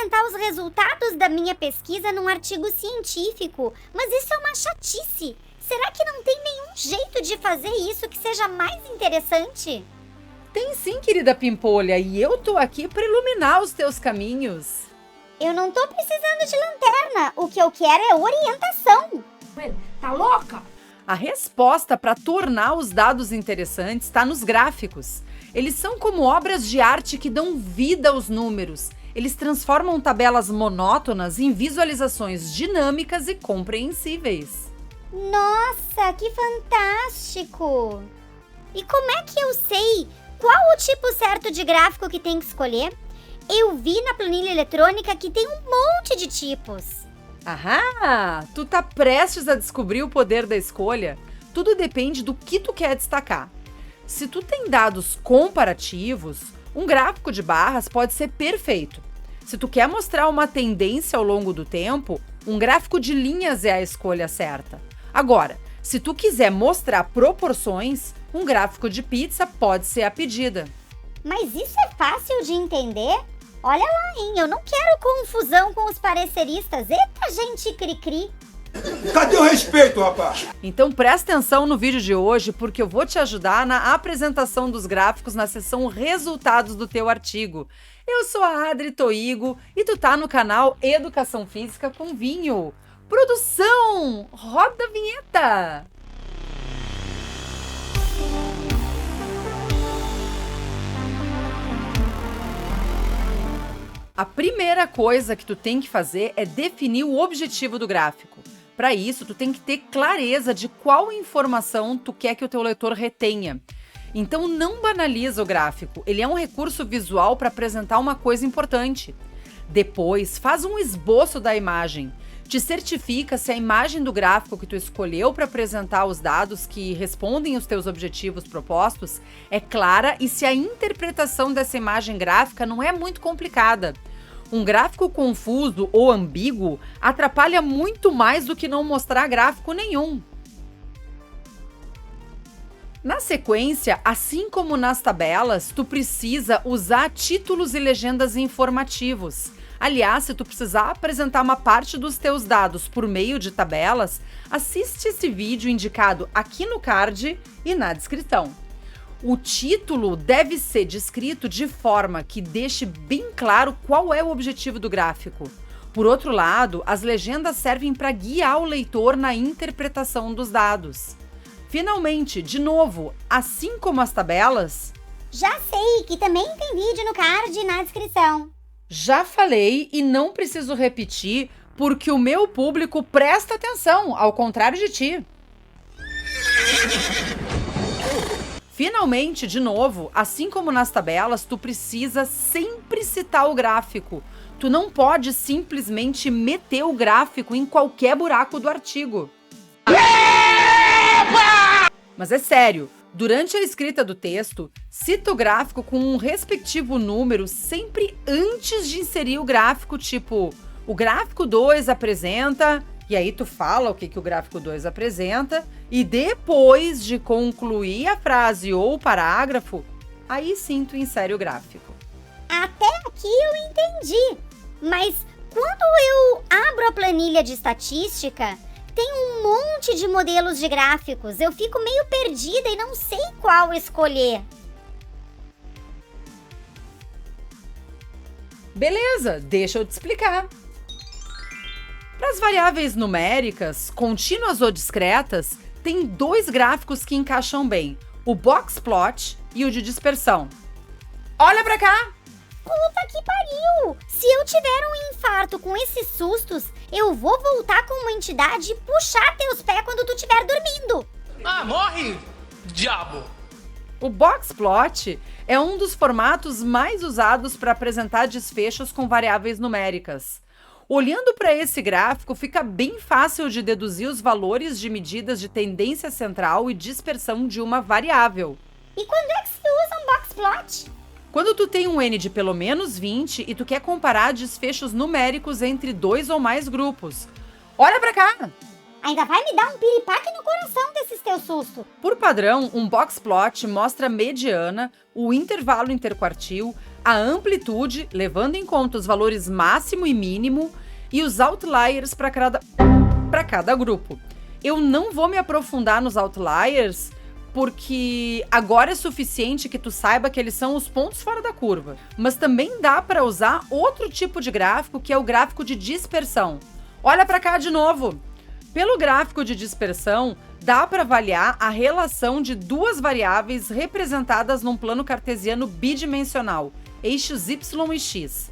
apresentar os resultados da minha pesquisa num artigo científico, mas isso é uma chatice. Será que não tem nenhum jeito de fazer isso que seja mais interessante? Tem sim, querida Pimpolha, e eu tô aqui para iluminar os teus caminhos. Eu não tô precisando de lanterna, o que eu quero é orientação. Tá louca? A resposta para tornar os dados interessantes está nos gráficos. Eles são como obras de arte que dão vida aos números. Eles transformam tabelas monótonas em visualizações dinâmicas e compreensíveis. Nossa, que fantástico! E como é que eu sei qual o tipo certo de gráfico que tem que escolher? Eu vi na planilha eletrônica que tem um monte de tipos. Ahá! Tu tá prestes a descobrir o poder da escolha? Tudo depende do que tu quer destacar. Se tu tem dados comparativos, um gráfico de barras pode ser perfeito. Se tu quer mostrar uma tendência ao longo do tempo, um gráfico de linhas é a escolha certa. Agora, se tu quiser mostrar proporções, um gráfico de pizza pode ser a pedida. Mas isso é fácil de entender? Olha lá, hein? Eu não quero confusão com os pareceristas. Eita, gente cri-cri! Cadê o respeito, rapaz? Então presta atenção no vídeo de hoje, porque eu vou te ajudar na apresentação dos gráficos na seção Resultados do teu artigo. Eu sou a Adri Toigo e tu tá no canal Educação Física com Vinho. Produção! Roda a vinheta! A primeira coisa que tu tem que fazer é definir o objetivo do gráfico. Para isso, tu tem que ter clareza de qual informação tu quer que o teu leitor retenha. Então não banaliza o gráfico, ele é um recurso visual para apresentar uma coisa importante. Depois, faz um esboço da imagem. Te certifica se a imagem do gráfico que tu escolheu para apresentar os dados que respondem aos teus objetivos propostos é clara e se a interpretação dessa imagem gráfica não é muito complicada. Um gráfico confuso ou ambíguo atrapalha muito mais do que não mostrar gráfico nenhum. Na sequência, assim como nas tabelas, tu precisa usar títulos e legendas informativos. Aliás, se tu precisar apresentar uma parte dos teus dados por meio de tabelas, assiste esse vídeo indicado aqui no card e na descrição. O título deve ser descrito de forma que deixe bem claro qual é o objetivo do gráfico. Por outro lado, as legendas servem para guiar o leitor na interpretação dos dados. Finalmente, de novo, assim como as tabelas... Já sei que também tem vídeo no card e na descrição. Já falei e não preciso repetir, porque o meu público presta atenção, ao contrário de ti. Finalmente, de novo, assim como nas tabelas, tu precisa sempre citar o gráfico. Tu não pode simplesmente meter o gráfico em qualquer buraco do artigo. Mas é sério, durante a escrita do texto, cita o gráfico com um respectivo número sempre antes de inserir o gráfico, tipo, o gráfico 2 apresenta... E aí tu fala o que o gráfico 2 apresenta e depois de concluir a frase ou o parágrafo, aí sim tu insere o gráfico. Até aqui eu entendi, mas quando eu abro a planilha de estatística, tem um monte de modelos de gráficos, eu fico meio perdida e não sei qual escolher. Beleza, deixa eu te explicar. Para as variáveis numéricas, contínuas ou discretas, tem dois gráficos que encaixam bem, o box plot e o de dispersão. Olha para cá! Puta que pariu! Se eu tiver um infarto com esses sustos, eu vou voltar com uma entidade e puxar teus pés quando tu estiver dormindo. Ah, morre, diabo! O box plot é um dos formatos mais usados para apresentar desfechos com variáveis numéricas. Olhando para esse gráfico, fica bem fácil de deduzir os valores de medidas de tendência central e dispersão de uma variável. E quando é que se usa um box plot? Quando tu tem um N de pelo menos 20 e tu quer comparar desfechos numéricos entre dois ou mais grupos. Olha para cá! Ainda vai me dar um piripaque no coração desses teus sustos. Por padrão, um box plot mostra a mediana, o intervalo interquartil, a amplitude, levando em conta os valores máximo e mínimo, e os outliers para cada grupo. Eu não vou me aprofundar nos outliers, porque agora é suficiente que tu saiba que eles são os pontos fora da curva. Mas também dá para usar outro tipo de gráfico, que é o gráfico de dispersão. Olha para cá de novo. Pelo gráfico de dispersão, dá para avaliar a relação de duas variáveis representadas num plano cartesiano bidimensional, eixos y e x.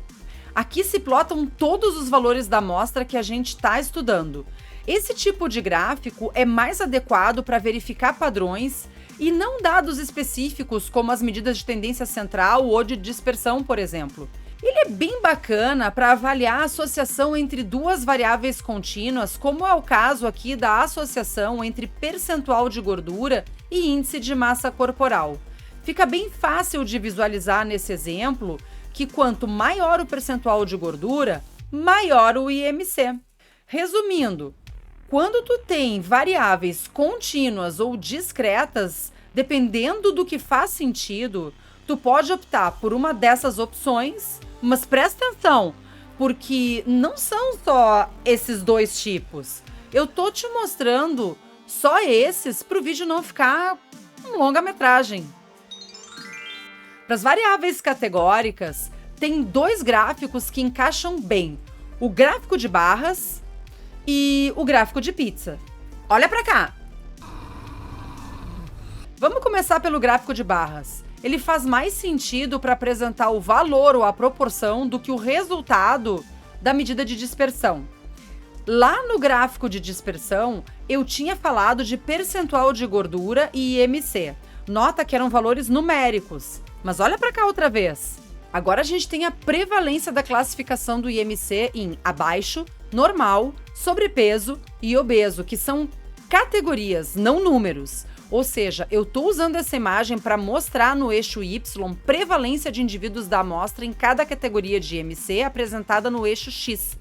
Aqui se plotam todos os valores da amostra que a gente está estudando. Esse tipo de gráfico é mais adequado para verificar padrões e não dados específicos, como as medidas de tendência central ou de dispersão, por exemplo. Ele é bem bacana para avaliar a associação entre duas variáveis contínuas, como é o caso aqui da associação entre percentual de gordura e índice de massa corporal. Fica bem fácil de visualizar nesse exemplo que quanto maior o percentual de gordura, maior o IMC. Resumindo, quando tu tem variáveis contínuas ou discretas, dependendo do que faz sentido, tu pode optar por uma dessas opções, mas presta atenção, porque não são só esses dois tipos. Eu tô te mostrando só esses para o vídeo não ficar um longa-metragem. Para as variáveis categóricas, tem dois gráficos que encaixam bem: o gráfico de barras e o gráfico de pizza. Olha para cá. Vamos começar pelo gráfico de barras. Ele faz mais sentido para apresentar o valor ou a proporção do que o resultado da medida de dispersão. Lá no gráfico de dispersão, eu tinha falado de percentual de gordura e IMC. Nota que eram valores numéricos. Mas olha para cá outra vez. Agora a gente tem a prevalência da classificação do IMC em abaixo, normal, sobrepeso e obeso, que são categorias, não números. Ou seja, eu estou usando essa imagem para mostrar no eixo Y prevalência de indivíduos da amostra em cada categoria de IMC apresentada no eixo X.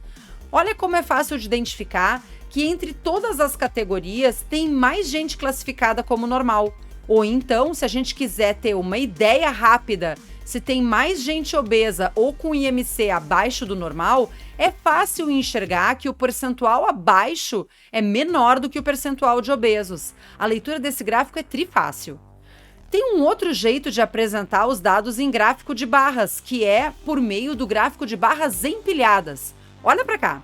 Olha como é fácil de identificar que entre todas as categorias tem mais gente classificada como normal. Ou então, se a gente quiser ter uma ideia rápida se tem mais gente obesa ou com IMC abaixo do normal, é fácil enxergar que o percentual abaixo é menor do que o percentual de obesos. A leitura desse gráfico é trifácil. Tem um outro jeito de apresentar os dados em gráfico de barras, que é por meio do gráfico de barras empilhadas. Olha para cá.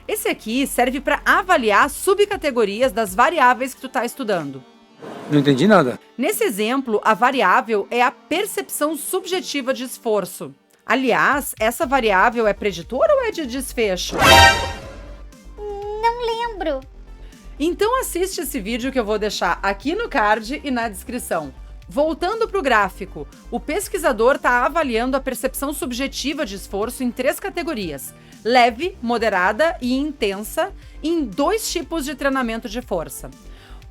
Esse aqui serve para avaliar subcategorias das variáveis que tu está estudando. Não entendi nada. Nesse exemplo, a variável é a percepção subjetiva de esforço. Aliás, essa variável é preditora ou é de desfecho? Não lembro. Então assiste esse vídeo que eu vou deixar aqui no card e na descrição. Voltando para o gráfico, o pesquisador está avaliando a percepção subjetiva de esforço em 3 categorias: leve, moderada e intensa, em 2 tipos de treinamento de força.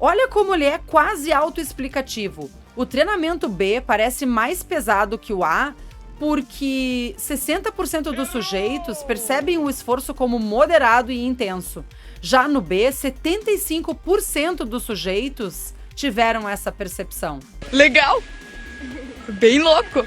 Olha como ele é quase autoexplicativo. O treinamento B parece mais pesado que o A, porque 60% dos sujeitos percebem o esforço como moderado e intenso. Já no B, 75% dos sujeitos tiveram essa percepção. Legal! Bem louco!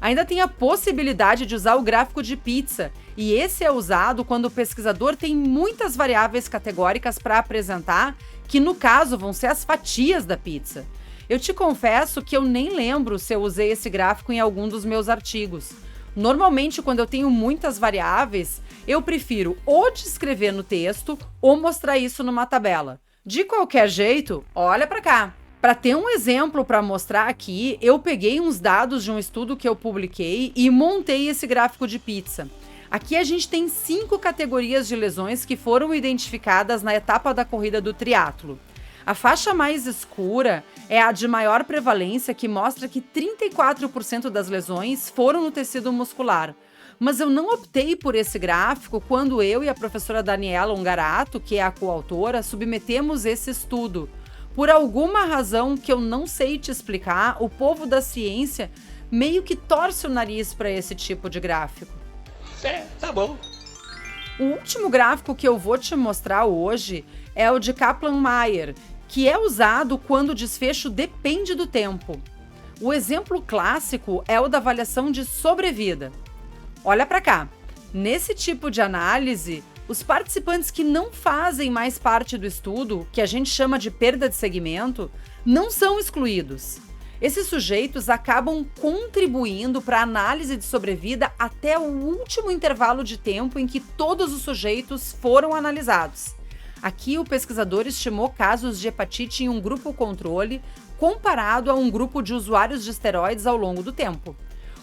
Ainda tem a possibilidade de usar o gráfico de pizza, e esse é usado quando o pesquisador tem muitas variáveis categóricas para apresentar, que no caso vão ser as fatias da pizza. Eu te confesso que eu nem lembro se eu usei esse gráfico em algum dos meus artigos. Normalmente, quando eu tenho muitas variáveis, eu prefiro ou descrever no texto ou mostrar isso numa tabela. De qualquer jeito, olha para cá. Para ter um exemplo para mostrar aqui, eu peguei uns dados de um estudo que eu publiquei e montei esse gráfico de pizza. Aqui a gente tem 5 categorias de lesões que foram identificadas na etapa da corrida do triatlo. A faixa mais escura é a de maior prevalência, que mostra que 34% das lesões foram no tecido muscular. Mas eu não optei por esse gráfico quando eu e a professora Daniela Ongarato, que é a coautora, submetemos esse estudo. Por alguma razão que eu não sei te explicar, o povo da ciência meio que torce o nariz para esse tipo de gráfico. É, tá bom. O último gráfico que eu vou te mostrar hoje é o de Kaplan-Meier, que é usado quando o desfecho depende do tempo. O exemplo clássico é o da avaliação de sobrevida. Olha para cá. Nesse tipo de análise, os participantes que não fazem mais parte do estudo, que a gente chama de perda de segmento, não são excluídos. Esses sujeitos acabam contribuindo para a análise de sobrevida até o último intervalo de tempo em que todos os sujeitos foram analisados. Aqui, o pesquisador estimou casos de hepatite em um grupo controle comparado a um grupo de usuários de esteroides ao longo do tempo.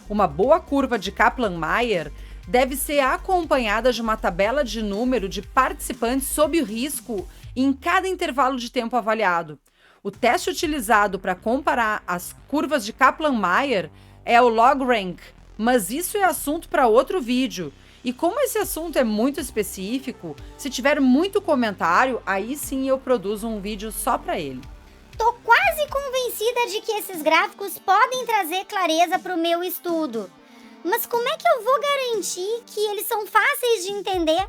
Uma boa curva de Kaplan-Meier deve ser acompanhada de uma tabela de número de participantes sob o risco em cada intervalo de tempo avaliado. O teste utilizado para comparar as curvas de Kaplan-Meier é o log-rank, mas isso é assunto para outro vídeo. E como esse assunto é muito específico, se tiver muito comentário, aí sim eu produzo um vídeo só para ele. Tô quase convencida de que esses gráficos podem trazer clareza para o meu estudo. Mas como é que eu vou garantir que eles são fáceis de entender?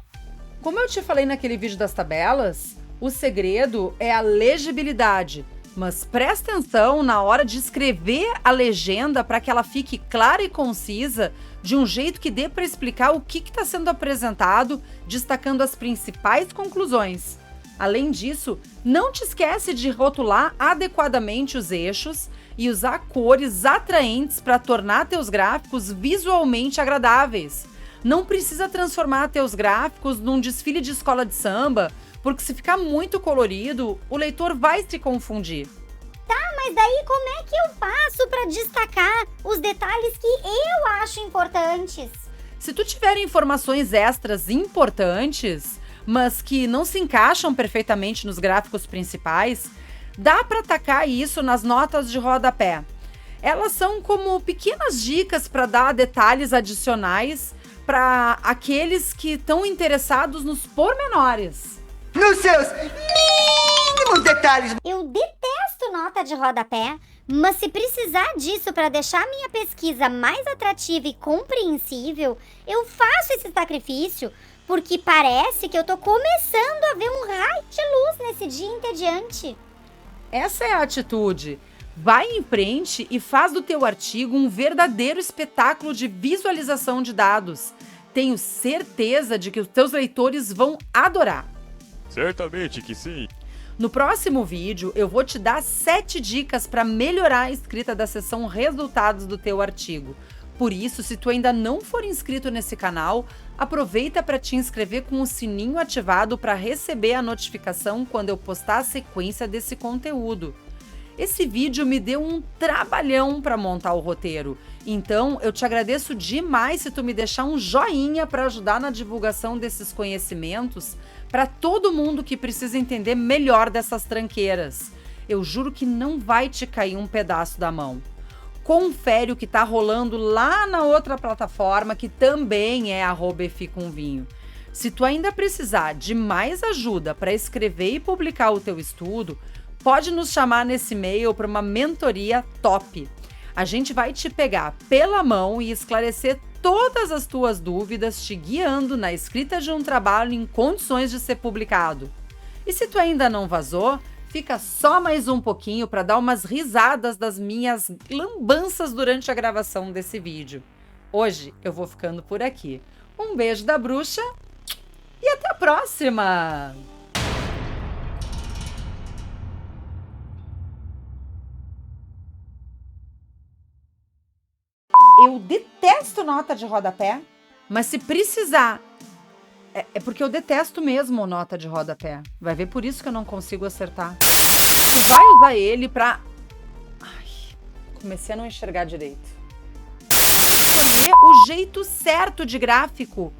Como eu te falei naquele vídeo das tabelas, o segredo é a legibilidade. Mas presta atenção na hora de escrever a legenda para que ela fique clara e concisa, de um jeito que dê para explicar o que está sendo apresentado, destacando as principais conclusões. Além disso, não te esquece de rotular adequadamente os eixos e usar cores atraentes para tornar teus gráficos visualmente agradáveis. Não precisa transformar teus gráficos num desfile de escola de samba, porque se ficar muito colorido, o leitor vai se confundir. Tá, mas daí como é que eu faço para destacar os detalhes que eu acho importantes? Se tu tiver informações extras importantes, mas que não se encaixam perfeitamente nos gráficos principais, dá para atacar isso nas notas de rodapé. Elas são como pequenas dicas para dar detalhes adicionais para aqueles que estão interessados nos pormenores. Nos seus mínimos detalhes. Eu detesto nota de rodapé, mas se precisar disso para deixar minha pesquisa mais atrativa e compreensível, eu faço esse sacrifício, porque parece que eu tô começando a ver um raio de luz nesse dia entediante. Essa é a atitude. Vai em frente e faz do teu artigo um verdadeiro espetáculo de visualização de dados. Tenho certeza de que os teus leitores vão adorar. Certamente que sim. No próximo vídeo, eu vou te dar 7 dicas para melhorar a escrita da seção resultados do teu artigo. Por isso, se tu ainda não for inscrito nesse canal, aproveita para te inscrever com o sininho ativado para receber a notificação quando eu postar a sequência desse conteúdo. Esse vídeo me deu um trabalhão para montar o roteiro, então eu te agradeço demais se tu me deixar um joinha para ajudar na divulgação desses conhecimentos para todo mundo que precisa entender melhor dessas tranqueiras. Eu juro que não vai te cair um pedaço da mão. Confere o que está rolando lá na outra plataforma, que também é @efcomvinho. Se tu ainda precisar de mais ajuda para escrever e publicar o teu estudo, pode nos chamar nesse e-mail para uma mentoria top. A gente vai te pegar pela mão e esclarecer todas as tuas dúvidas, te guiando na escrita de um trabalho em condições de ser publicado. E se tu ainda não vazou, fica só mais um pouquinho para dar umas risadas das minhas lambanças durante a gravação desse vídeo. Hoje eu vou ficando por aqui. Um beijo da bruxa e até a próxima! Eu detesto nota de rodapé, mas se precisar... É porque eu detesto mesmo nota de rodapé. Vai ver por isso que eu não consigo acertar. Tu vai usar ele pra... Ai, comecei a não enxergar direito. Escolher o jeito certo de gráfico.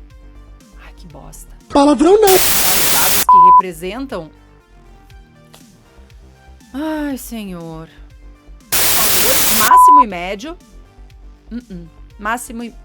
Ai, que bosta. Palavrão não. Os dados que representam... Ai, senhor. Valores máximo e médio. Máximo e...